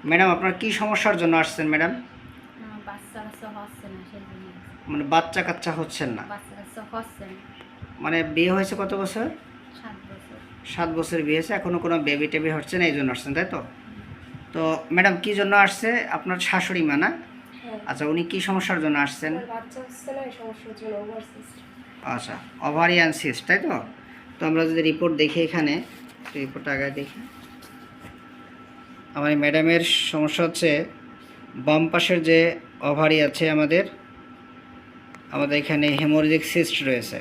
Madam আপনার কি সমস্যার জন্য আসছেন ম্যাডাম? বাচ্চা কাচ্চা হচ্ছে না সেই জন্য। মানে বাচ্চা কাচ্চা হচ্ছেন না? বাচ্চা কাচ্চা হচ্ছে না। মানে বিয়ে হয়েছে কত বছর? 7 বছর। 7 বছর বিয়ে হয়েছে, এখনও কোনো বেবি টেবি হচ্ছে না, এই জন্য আসছেন তাই তো? তো ম্যাডাম কি জন্য আসছে আপনার শাশুড়ি মা না? হ্যাঁ, আচ্ছা, উনি কি সমস্যার জন্য আসছেন? আমার বাচ্চা হচ্ছে না, এই সমস্যার জন্য ওভার সিস্ট। আচ্ছা, ওভারিয়ান সিস্ট তাই তো? তো আমরা যদি রিপোর্ট দেখি এখানে, রিপোর্টটা আগে দেখি। আমার ম্যাডামের সমস্যা হচ্ছে বাম পাশের যে ওভারি আছে আমাদের আমাদের এখানে হেমোরেজিক সিস্ট রয়েছে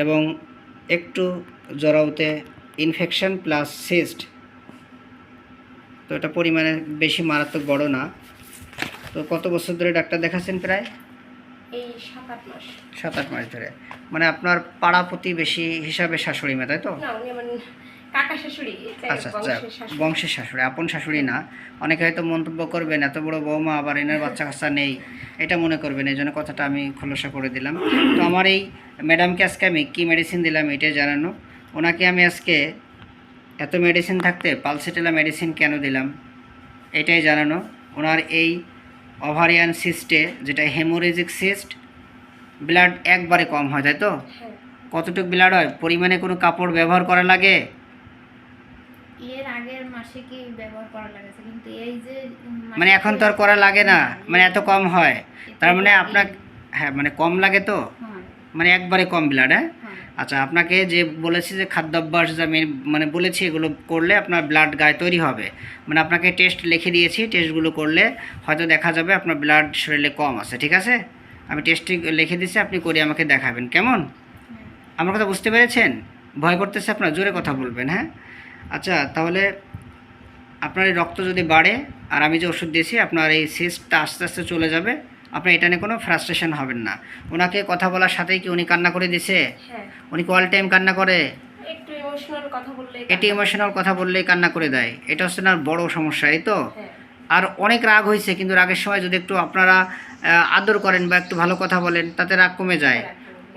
এবং একটু জরাউতে ইনফেকশন প্লাস সিস্ট। তো এটা পরিমাণে বেশি মারাত্মক বড় না। তো কত বছর ধরে ডাক্তার দেখাচ্ছেন? প্রায় এই 7-8 মাস। 7-8 মাস ধরে। মানে আপনার পাড়া প্রতিবেশী হিসাবে শাশুড়ি মা তাই তো? না, উনি আমার কাকা শাশুড়ি, আচ্ছা, বংশের শাশুড়ি। বংশের শাশুড়ি, আপন শাশুড়ি না। অনেকে হয়তো মন্তব্য করবেন এত বড় বৌমা আবার এনার বাচ্চা কাচ্চা নেই, এটা মনে করবেন, এই জন্য কথাটা আমি খোলসা করে দিলাম। তো আমার এই ম্যাডামকে আজকে আমি কী মেডিসিন দিলাম এটাই জানানো। ওনাকে আমি আজকে এত মেডিসিন থাকতে পালসিটেলা মেডিসিন কেন দিলাম এটাই জানানো। ওনার এই ওভারিয়ান সিস্টে, যেটা হেমোরেজিক সিস্ট, ব্লাড একবারে কম হয় তাই তো? হ্যাঁ, কতটুকু ব্লাড হয়? পরিমাণে কোনো কাপড় ব্যবহার করা লাগে? এর আগের মাসে কি ব্যবহার করা লাগেছে, কিন্তু এই যে মানে এখন তো আর করা লাগে না, মানে এত কম হয়। তার মানে আপনার, হ্যাঁ মানে কম লাগে তো, হ্যাঁ, মানে একবারে কম ব্লাড। হ্যাঁ, হ্যাঁ। আচ্ছা, আপনাকে যে বলেছি যে খাদ্যাভ্যাস যা মানে বলেছি এগুলো করলে আপনার ব্লাড গায়ে তৈরি হবে। মানে আপনাকে টেস্ট লিখে দিয়েছি, টেস্টগুলো করলে হয়তো দেখা যাবে আপনার ব্লাড শরীরে কম আছে। ঠিক আছে, আমি টেস্ট লিখে দিচ্ছি, আপনি করে আমাকে দেখাবেন কেমন। আমার কথা বুঝতে পেরেছেন? ভয় করতেছে আপনার? জোরে কথা বলবেন। হ্যাঁ, আচ্ছা, তাহলে আপনার এই রক্ত যদি বাড়ে আর আমি যে ওষুধ দিয়েছি, আপনার এই সিস্টটা আস্তে আস্তে চলে যাবে। আপনার এটা নিয়ে কোনো ফ্রাস্ট্রেশন হবেন না। ওনাকে কথা বলার সাথেই কি উনি কান্না করে দিছে? হ্যাঁ, উনি কি অল টাইম কান্না করে? একটু ইমোশনাল কথা বললে এটি ইমোশনাল কথা বললেই কান্না করে দেয়, এটা হচ্ছে না বড় সমস্যা, এই তো? হ্যাঁ, আর অনেক রাগ হয়েছে, কিন্তু রাগের সময় যদি একটু আপনারা আদর করেন বা একটু ভালো কথা বলেন, তাতে রাগ কমে যায়।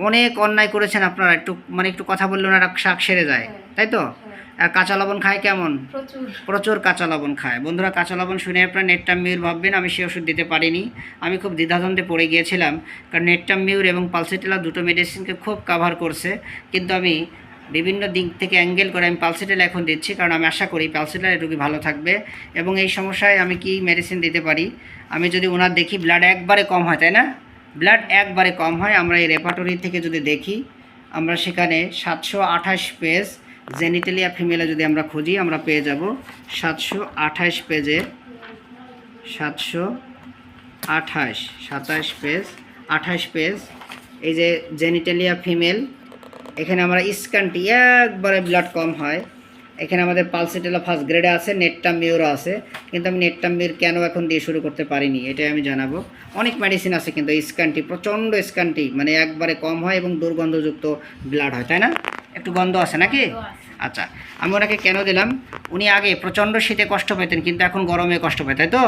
অনেক অন্যায় করেছেন আপনারা, একটু মানে একটু কথা বললে ওনার শাক সেরে যায়, তাই তো? হ্যাঁ, আর কাঁচা লবণ খায় কেমন? প্রচুর। প্রচুর কাঁচা লবণ খায়। বন্ধুরা, কাঁচা লবণ শুনে আপনার নেটটাম মিউর ভাববেন আমি সে ওষুধ দিতে পারিনি। আমি খুব দ্বিধাদ্বন্দ্বে পড়ে গিয়েছিলাম, কারণ নেটটাম মিউর এবং পালসিটেলা দুটো মেডিসিনকে খুব কাভার করছে, কিন্তু আমি বিভিন্ন দিক থেকে অ্যাঙ্গেল করে আমি পালসিটেলা এখন দিচ্ছি, কারণ আমি আশা করি পালসিটেলা রোগী ভালো থাকবে। এবং এই সমস্যায় আমি কি মেডিসিন দিতে পারি, আমি যদি ওনার দেখি ব্লাড একবারে কম হয়, তাই না? ব্লাড একবারে কম হয়, আমরা এই রেপার্টরি থেকে যদি দেখি, আমরা সেখানে 728 পেজ জেনিটেলিয়া ফিমেলে যদি আমরা খুঁজি, আমরা পেয়ে যাব 728 পেজে, 728, 27 পেজ, 28 পেজ, এই যে জেনিটেলিয়া ফিমেল, এখানে আমরা স্ক্যানটি একবারে ব্লাড কম হয়। এখানে আমাদের পালসিটেলা ফার্স্ট গ্রেডে আছে, নেটটাম মিউরও আছে, কিন্তু আমি নেটটাম মিউর কেন এখন দিয়ে শুরু করতে পারিনি এটাই আমি জানাবো। অনেক মেডিসিন আছে, কিন্তু স্ক্যানটি প্রচণ্ড, স্ক্যানটি মানে একবারে কম হয় এবং দুর্গন্ধযুক্ত ব্লাড হয়, তাই না? একটু গন্ধ আছে নাকি? আচ্ছা, আমি ওনাকে কেন দিলাম, উনি আগে প্রচণ্ড শীতে কষ্ট পেতেন, কিন্তু এখন গরমে কষ্ট পায়, তাই তো?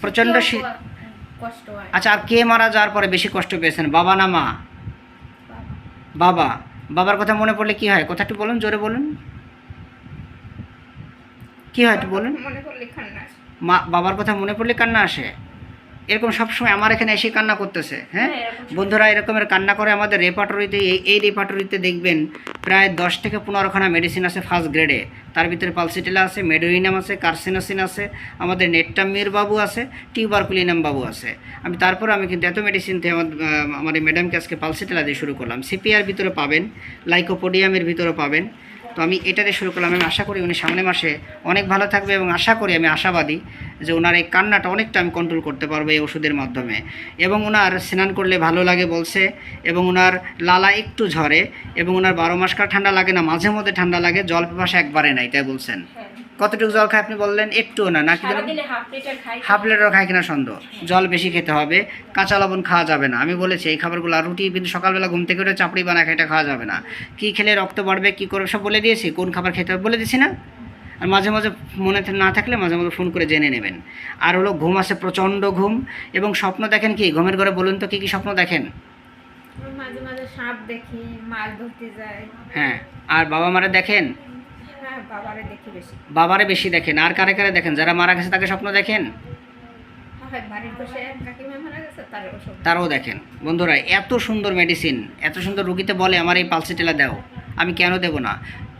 প্রচণ্ড শীত। কষ্ট হয়। আচ্ছা, আর কে মারা যাওয়ার পরে বেশি কষ্ট পেয়েছেন, বাবা না মা? বাবা। বাবার কথা মনে পড়লে কি হয়, কথা একটু বলুন, জোরে বলুন, কি হয় একটু বলুন। মনে করলে কান্না আসে। মা, বাবার কথা মনে পড়লে কান্না আসে? এরকম সবসময় আমার এখানে এসে কান্না করতেছে? হ্যাঁ, বন্ধুরা, এরকমের কান্না করে আমাদের রেপার্টরিতে, এই রেপার্টরিতে দেখবেন প্রায় 10 থেকে 15খানা মেডিসিন আছে ফার্স্ট গ্রেডে। তার ভিতরে পালসিটেলা আছে, মেডোরিনাম আছে, কার্সিনোসিন আছে, আমাদের নেটটামির বাবু আছে, টিউবারকুলিনাম বাবু আছে। আমি কিন্তু এত মেডিসিন থেকে আমার এই ম্যাডামকে আজকে পালসিটেলা দিয়ে শুরু করলাম। সিপিআর ভিতরে পাবেন, লাইকোপোডিয়ামের ভিতরে পাবেন। তো আমি এটা দিয়ে শুরু করলাম। আমি আশা করি উনি সামনের মাসে অনেক ভালো থাকবে, এবং আশা করি, আমি আশাবাদী যে ওনার এই কান্নাটা অনেকটা আমি কন্ট্রোল করতে পারবো এই ওষুধের মাধ্যমে। এবং ওনার স্নান করলে ভালো লাগে বলছে, এবং ওনার লালা একটু ঝরে, এবং ওনার 12 মাসকার ঠান্ডা লাগে না, মাঝে মধ্যে ঠান্ডা লাগে, জল পিপাসা একবারে নাই, তাই বলছেন। কতটুকু জল খায় আপনি বললেন? একটুও না, নাকি সারাদিনে হাফ লিটার খাই। হাফ লিটারও খায় কিনা সন্দেহ। জল বেশি খেতে হবে, কাঁচা লবণ খাওয়া যাবে না। আমি বলেছি এই খাবারগুলো, রুটি কিন্তু সকালবেলা ঘুম থেকে উঠে চাপড়ি বানা এটা খাওয়া যাবে না। কী খেলে রক্ত বাড়বে, কী করবে সব বলে দিয়েছি, কোন খাবার খেতে হবে বলে দিয়েছি না? আর মাঝে মাঝে মনে না থাকলে মাঝে মাঝে ফোন করে জেনে নেবেন। আর হলো ঘুম আছে, প্রচণ্ড ঘুম, এবং স্বপ্ন দেখেন কি ঘুমের ঘরে, বলুন তো কী কী স্বপ্ন দেখেন? মাঝে মাঝে সাপ দেখি, মাছ ধরতে যায়। হ্যাঁ, আর বাবা মারা দেখেন? হ্যাঁ বাবারে দেখি বেশি। বাবারে বেশি দেখেন, আর কারে কারে দেখেন? যারা মারা গেছে তাকে স্বপ্ন দেখেন? হ্যাঁ বাড়ির পাশে এক কাকিমা মারা গেছে তার ওসব। তারাও দেখেন। বন্ধুরা, এত সুন্দর মেডিসিন, এত সুন্দর রুগীতে বলে আমার এই পালসিটেলা দাও, আমি কেন দেবো না?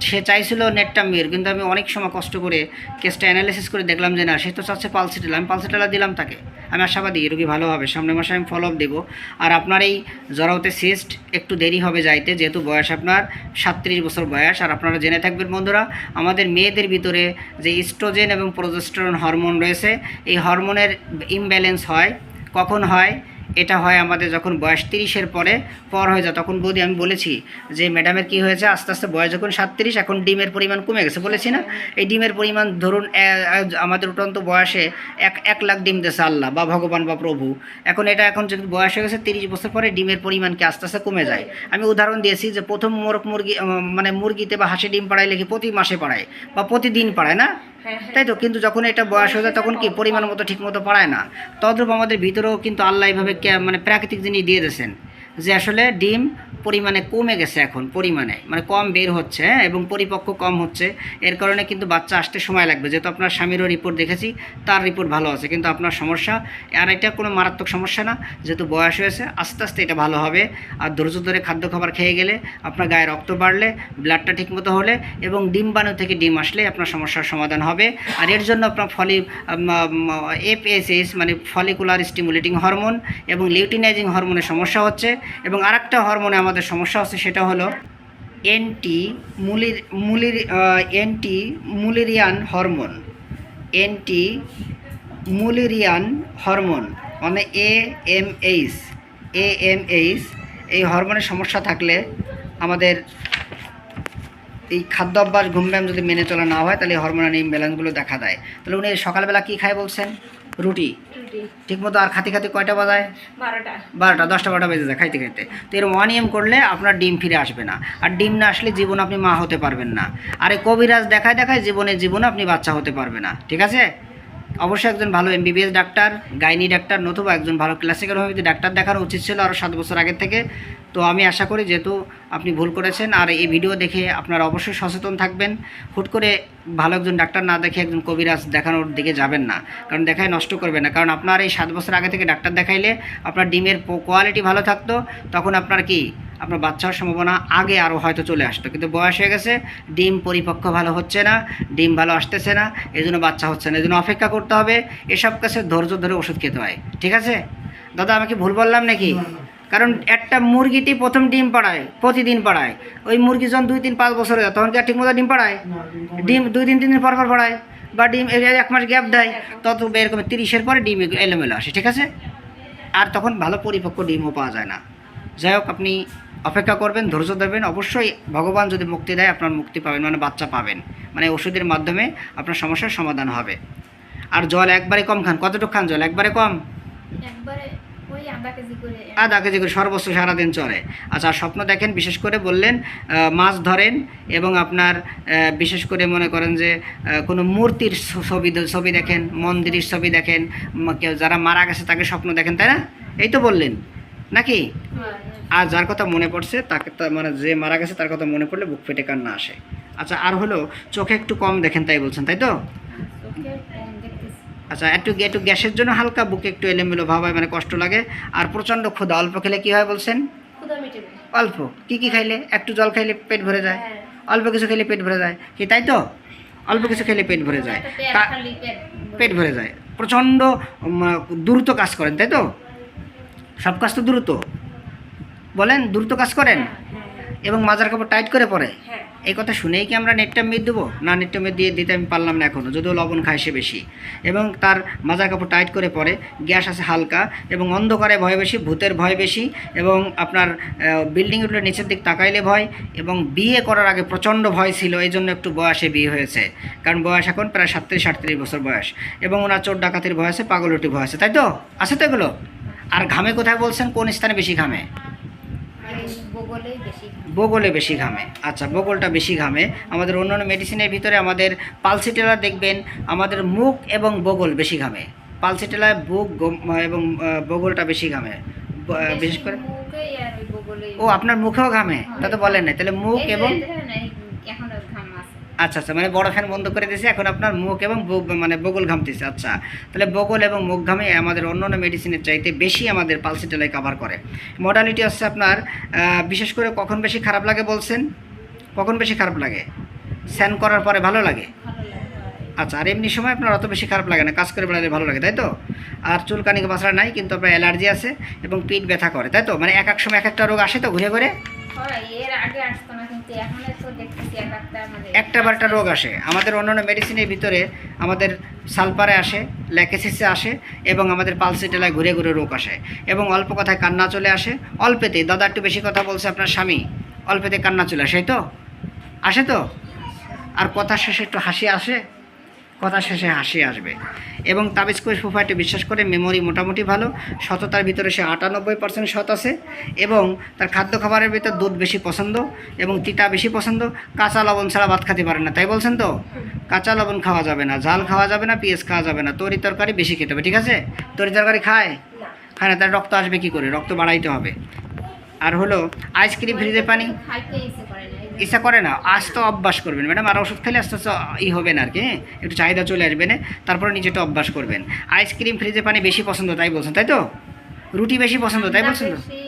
সে চাইছিল নেটটামির, কিন্তু আমি অনেক সময় কষ্ট করে কেসটা অ্যানালিসিস করে দেখলাম যে না, সে তো চাচ্ছে পালসিটেলা, আমি পালসিটেলা দিলাম তাকে। আমি আশাবাদী রুগী ভালো হবে, সামনের মাসে আমি ফলো আপ দেবো। আর আপনার এই জরাউতে সিস্ট একটু দেরি হবে যাইতে, যেহেতু বয়স আপনার 37 বছর বয়স। আর আপনারা জেনে থাকবেন বন্ধুরা, আমাদের মেয়েদের ভিতরে যে ইস্ট্রোজেন এবং প্রোজেস্টেরন হরমোন রয়েছে, এই হরমোনের ইমব্যালেন্স হয়। কখন হয়? এটা হয় আমাদের যখন বয়স 30-এর পর হয়ে যায়। তখন বৌদি আমি বলেছি যে ম্যাডামের কি হয়েছে, আস্তে আস্তে বয়স যখন 37, এখন ডিমের পরিমাণ কমে গেছে, বলেছি না? এই ডিমের পরিমাণ ধরুন আমাদের উঠন্ত বয়সে 1 লাখ ডিম দিয়েছে আল্লাহ বা ভগবান বা প্রভু। এখন যদি বয়স হয়ে গেছে 30 বছর পরে ডিমের পরিমাণ কি আস্তে আস্তে কমে যায়। আমি উদাহরণ দিয়েছি যে প্রথম মুরগিতে বা হাঁসে ডিম পাড়াইলে কি প্রতি মাসে পাড়ায় বা প্রতিদিন পাড়ায় না, তাই তো? কিন্তু যখন এটা বয়স হয়ে যায় তখন কি পরিমাণ মতো ঠিক মতো পাড়ায় না। তদ্রূপ আমাদের ভিতরেও কিন্তু আল্লাহ এইভাবে প্রাকৃতিক জিনিস দিয়ে দিয়েছেন যে আসলে ডিম পরিমাণে কমে গেছে, এখন পরিমাণে কম বের হচ্ছে, এবং পরিপক্ক কম হচ্ছে। এর কারণে কিন্তু বাচ্চা আসতে সময় লাগবে। যেহেতু আপনার স্বামীরও রিপোর্ট দেখেছি, তার রিপোর্ট ভালো আছে, কিন্তু আপনার সমস্যা, আর এটা কোনো মারাত্মক সমস্যা না, যেহেতু বয়স হয়েছে আস্তে আস্তে এটা ভালো হবে। আর ধৈর্য ধরে খাদ্য খাবার খেয়ে গেলে, আপনার গায়ে রক্ত বাড়লে, ব্লাডটা ঠিকমতো হলে, এবং ডিম্বাণু থেকে ডিম আসলে আপনার সমস্যার সমাধান হবে। আর এর জন্য আপনার FSH ফলিকুলার স্টিমুলেটিং হরমোন এবং লিউটিনাইজিং হরমোনের সমস্যা হচ্ছে। এবং আরেকটা হরমোনে আমাদের সমস্যা হচ্ছে, সেটা হলো Mullerian hormone. Mullerian hormone AMH। এই হরমোনের সমস্যা থাকলে আমাদের এই খাদ্য অভ্যাস, ঘুমব্যায়াম যদি মেনে চলা না হয়, তাহলে এই হরমোনাল ইমব্যালেন্সগুলো দেখা দেয়। তাহলে উনি সকালবেলা কী খায় বলছেন? রুটি ঠিকমতো। আর খাতে কয়টা বাজায়? 12টা 10টা 12টা বেজে যায় খাইতে। তো এরকম অনিয়ম করলে আপনার ডিম ফিরে আসবে না। আর ডিম না আসলে জীবন আপনি মা হতে পারবেন না। আর এই কবিরাজ দেখায় জীবনে আপনি বাচ্চা হতে পারবে না। ঠিক আছে? অবশ্যই একজন ভালো MBBS ডাক্তার, গাইনি ডাক্তার, নতুবা একজন ভালো ক্লাসিক্যাল হোমিওপ্যাথি ডাক্তার দেখানো উচিত ছিল আরও 7 বছর আগের থেকে। তো আমি আশা করি যেহেতু আপনি ভুল করেছেন, আর এই ভিডিও দেখে আপনারা অবশ্যই সচেতন থাকবেন। হুট করে ভালো একজন ডাক্তার না দেখে একজন কবিরাজ দেখানোর দিকে যাবেন না, কারণ দেখায় নষ্ট করবেন না। কারণ আপনার এই 7 বছর আগে থেকে ডাক্তার দেখাইলে আপনার ডিমের কোয়ালিটি ভালো থাকতো, তখন আপনার বাচ্চা হওয়ার সম্ভাবনা আগে আরও হয়তো চলে আসতো। কিন্তু বয়স হয়ে গেছে, ডিম পরিপক্ক ভালো হচ্ছে না, ডিম ভালো আসতেছে না, এই জন্য বাচ্চা হচ্ছে না। এই জন্য অপেক্ষা করতে হবে, এসব কাছে ধৈর্য ধরে ওষুধ খেতে হয়। ঠিক আছে দাদা, আমাকে ভুল বললাম নাকি? কারণ একটা মুরগিতে প্রথম ডিম পাড়ায়, প্রতিদিন পাড়ায়। ওই মুরগি যখন 2, 3, 5 বছর হয়, তখন কি আর ঠিকমতো ডিম পাড়ায়? ডিম 2, 3 দিন পর পাড়ায়, বা ডিম 1 মাস গ্যাপ দেয়, তত এরকম 30-এর পরে ডিম এলোমেলো আসে। ঠিক আছে? আর তখন ভালো পরিপক্ক ডিমও পাওয়া যায় না। যাই হোক, আপনি অপেক্ষা করবেন, ধৈর্য ধরবেন। অবশ্যই ভগবান যদি মুক্তি দেয়, আপনার মুক্তি পাবেন, বাচ্চা পাবেন, ওষুধের মাধ্যমে আপনার সমস্যার সমাধান হবে। আর জল একবারে কম খান। কতটুকু খান জল? একবারে কম, একবারে ওই আধা কেজি করে সর্বোচ্চ সারাদিন চলে। আচ্ছা, স্বপ্ন দেখেন, বিশেষ করে বললেন মাছ ধরেন, এবং আপনার বিশেষ করে মনে করেন যে কোনো মূর্তির ছবি দেখেন, মন্দিরের ছবি দেখেন, কেউ যারা মারা গেছে তাকে স্বপ্ন দেখেন, তাই না? এই তো বললেন নাকি? আর যার কথা মনে পড়ছে তাকে, যে মারা গেছে তার কথা মনে পড়লে বুক ফেটে কান্না আসে। আচ্ছা, আর হলো চোখে একটু কম দেখেন, তাই বলছেন, তাই তো? আচ্ছা, একটু গ্যাসের জন্য হালকা বুকে একটু এলোমেলো ভাব হয়, কষ্ট লাগে। আর প্রচণ্ড ক্ষুধা, অল্প খেলে কী হয় বলছেন? অল্প কি খাইলে? একটু জল খাইলে পেট ভরে যায়, অল্প কিছু খেলে পেট ভরে যায়, কি তাই তো? অল্প কিছু খেলে পেট ভরে যায়, পেট ভরে যায়। প্রচণ্ড দ্রুত কাজ করেন, তাই তো? সব কাজ তো দ্রুত, বলেন দ্রুত কাজ করেন, এবং মাজার কাপড় টাইট করে পরে। এই কথা শুনেই কি আমরা নেটটা মেদ দেবো? না, নেটটা মেদ দিতে আমি পারলাম না এখনও, যদিও লবণ খায় সে বেশি, এবং তার মাজার কাপড় টাইট করে পরে। গ্যাস আছে হালকা, এবং অন্ধকারে ভয় বেশি, ভূতের ভয় বেশি, এবং আপনার বিল্ডিং উঠলে নিচের দিক তাকাইলে ভয়, এবং বিয়ে করার আগে প্রচণ্ড ভয় ছিল, এই জন্য একটু বয়সে বিয়ে হয়েছে। কারণ বয়স এখন প্রায় 37-38 বছর বয়স, এবং ওনার চোর ডাকাতির ভয় আছে, পাগলটি ভয় আছে, তাই তো? আছে তো এগুলো? আর ঘামে কোথায় বলছেন? কোন স্থানে বেশি ঘামে? বগলে বেশি ঘামে। আচ্ছা, বগলটা বেশি ঘামে। আমাদের অন্যান্য মেডিসিনের ভিতরে আমাদের পালসিটেলা দেখবেন আমাদের মুখ এবং বগল বেশি ঘামে। পালসিটেলায় বুক এবং বগলটা বেশি ঘামে, বিশেষ করে। ও, আপনার মুখেও ঘামে? তা তো বলেন না। তাহলে মুখ এবং আচ্ছা আচ্ছা, মানে বড় ফ্যান বন্ধ করে দিয়েছে, এখন আপনার মুখ এবং মানে বগল ঘামতেছে। আচ্ছা, তাহলে বগল এবং মুখ ঘামে আমাদের অন্যান্য মেডিসিনের চাইতে বেশি আমাদের পালসিটালাই কভার করে। মডালিটি হচ্ছে আপনার বিশেষ করে কখন বেশি খারাপ লাগে বলছেন? কখন বেশি খারাপ লাগে? স্নান করার পরে ভালো লাগে? ভালো লাগে। আচ্ছা, আর এমনি সময় আপনার অত বেশি খারাপ লাগে না, কাজ করে বেড়ালে ভালো লাগে, তাই তো? আর চুলকানি বাসরা নাই, কিন্তু আপনার অ্যালার্জি আছে এবং পেট ব্যথা করে, তাই তো? মানে এক এক সময় এক একটা রোগ আসে তো ঘুরে ঘুরে। হয়, এর আগে আসতো না, কিন্তু এখন তো দেখতেছি এক একটা আমাদের একটা বারটা রোগ আসে। আমাদের অন্যান্য মেডিসিনের ভিতরে আমাদের সালপারে আসে, ল্যাকেসিসে আসে এবং আমাদের পালসিটেলায় ঘুরে ঘুরে রোগ আসে এবং অল্প কথায় কান্না চলে আসে। অল্পেতেই, দাদা একটু বেশি কথা বলছে আপনার স্বামী, অল্পেতে কান্না চলে আসে, তো আসে তো। আর কথা শেষে একটু হাসি আসে, কথা শেষে হাসি আসবে। এবং তাবিজ কোষ ফুফাইটে বিশ্বাস করে মেমোরি মোটামুটি ভালো, সততার ভিতরে সে 98% সৎ আছে এবং তার খাদ্য খাবারের ভিতর দুধ বেশি পছন্দ এবং তিতা বেশি পছন্দ। কাঁচা লবণ ছাড়া ভাত খেতে পারে না, তাই বলছেন তো? কাঁচা লবণ খাওয়া যাবে না, ঝাল খাওয়া যাবে না, পেঁয়াজ খাওয়া যাবে না, তরি তরকারি বেশি খেতে হবে, ঠিক আছে? তরি তরকারি খায় না, খায় না, তার রক্ত আসবে কী করে? রক্ত বাড়াইতে হবে। আর হলো আইসক্রিম, ফ্রিজে পানি খাইতে ইচ্ছে করে না, এই জন্য। ইচ্ছা করে না, আস্তে অভ্যাস করবেন ম্যাডাম। আর ওষুধ খেলে আস্তে আস্তে হবে না আর কি, একটু চাহিদা চলে আসবে না, তারপরে নিজেটা অভ্যাস করবেন। আইসক্রিম, ফ্রিজে পানি বেশি পছন্দ, তাই বলছেন, তাই তো? রুটি বেশি পছন্দ, তাই বলছেন তো? বেশি,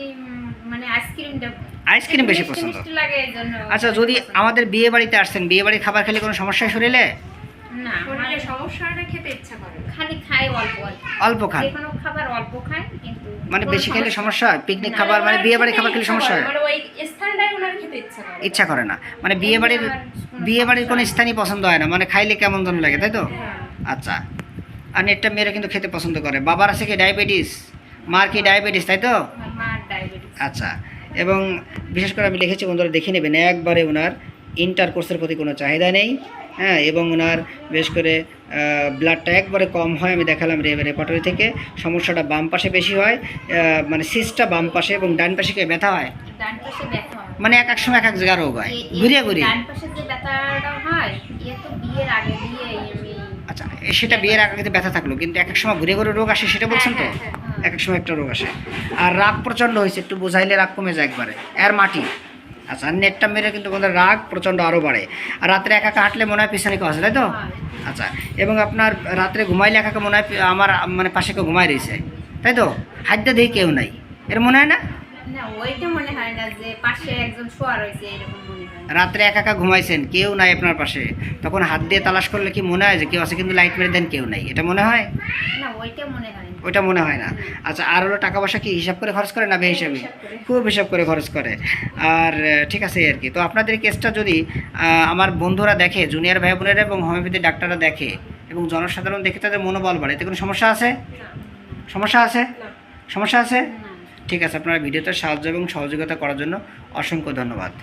মানে আইসক্রিমটা আইসক্রিম বেশি মিষ্টি পছন্দ। মিষ্টি লাগে, এই জন্য। আচ্ছা, যদি আমাদের বিয়ে বাড়িতে আসছেন, বিয়ে বাড়ির খাবার খেলে কোনো সমস্যা শরীরে? না, শরীরে সমস্যাটা খেতে ইচ্ছা করে না। খালি খাই অল্প অল্প, অল্প খান, যে কোনো খাবার অল্প খাই, কিন্তু মানে কোনো বেশি খেলে সমস্যা? পিকনিক না, খাবার মানে ওনার বিয়ে বাড়ির খেতে খাবার খেলে ইচ্ছা সমস্যা করে, হয়? মানে ওই স্থানটাই ওনার খেতে ইচ্ছা করে। ইচ্ছা করে না, মানে বিয়ে বাড়ির কোনো স্থানই পছন্দ হয় না, মানে খাইলে কেমন যেন লাগে, তাই তো? হ্যাঁ। আচ্ছা, আর নেটটা মেয়েরা কিন্তু খেতে পছন্দ করে। বাবার আছে কি ডায়াবেটিস? মার কি ডায়াবেটিস, তাই তো? মার ডায়াবেটিস। আচ্ছা, এবং বিশেষ করে আমি লিখেছি, বন্ধুরা দেখে নেবেন, একবারে ওনার ইন্টারকোর্সের প্রতি কোনো চাহিদা নেই, হ্যাঁ, এবং ওনার বিশেষ করে ব্লাডটা একবারে কম হয়। আমি দেখালাম রেপার্টরি থেকে। সমস্যাটা বাম পাশে বেশি হয়, মানে সিস্টটা বাম পাশে এবং ডান পাশে কি ব্যথা হয়, ডান পাশে ব্যথা হয়। মানে এক এক সময় এক এক জায়গায় রোগ হয়, ঘুরিয়ে ঘুরিয়ে। ডান পাশে যে ব্যথাটা হয়, তো বিয়ের আগে দিয়ে আমি। আচ্ছা, সেটা বিয়ের আগে ব্যথা থাকলো, কিন্তু এক এক সময় ঘুরে ঘুরে রোগ আসে, সেটা বলছেন তো? হ্যাঁ, হ্যাঁ, হ্যাঁ। এক এক সময় একটা রোগ আসে। আর রাগ প্রচণ্ড হয়েছে, একটু বোঝাইলে রাগ কমে যায় একবারে, এর মাটি। আচ্ছা, আর নেটটা মেরে কিন্তু আমাদের রাগ প্রচণ্ড আরও বাড়ে। আর রাত্রে একা একা হাঁটলে মনে হয় পিছনে কেউ আছে, তাই তো? হয়। আচ্ছা, এবং আপনার রাত্রে ঘুমাইলে একা একা মনে হয় আমার মানে পাশে কেউ ঘুমাই রয়েছে, তাই তো? হাড্ডা দিয়ে কেউ নাই, এর মনে হয় না? না, ওইটা মনে হয় না যে পাশে একজন শোয়া রয়েছে, এরকম মনে হয়। রাত্রে একা একা ঘুমাইছেন, কেউ নাই আপনার পাশে, তখন হাত দিয়ে তালাশ করলে কি মনে হয় যে কেউ আছে, কিন্তু লাইট মেরে দেন কেউ নাই, এটা মনে হয়? না, ওইটা মনে হয় না। ওইটা মনে হয় না। আচ্ছা, আর হলো টাকা পয়সা কি হিসাব করে খরচ করে না বেহিসাবি? খুব হিসাব করে খরচ করে। আর ঠিক আছে আর কি। তো আপনাদের কেসটা যদি আমার বন্ধুরা দেখে, জুনিয়র ভাই বোনেরা এবং হোমিওপ্যাথি ডাক্তাররা দেখে এবং জনসাধারণ দেখে, তাদের মনোবল বাড়ে, এতে কোনো সমস্যা আছে? না, সমস্যা আছে? না। সমস্যা আছে? না। ঠিক আছে, আপনারা ভিডিওতে সাহায্য এবং সহযোগিতা করার জন্য অসংখ্য ধন্যবাদ।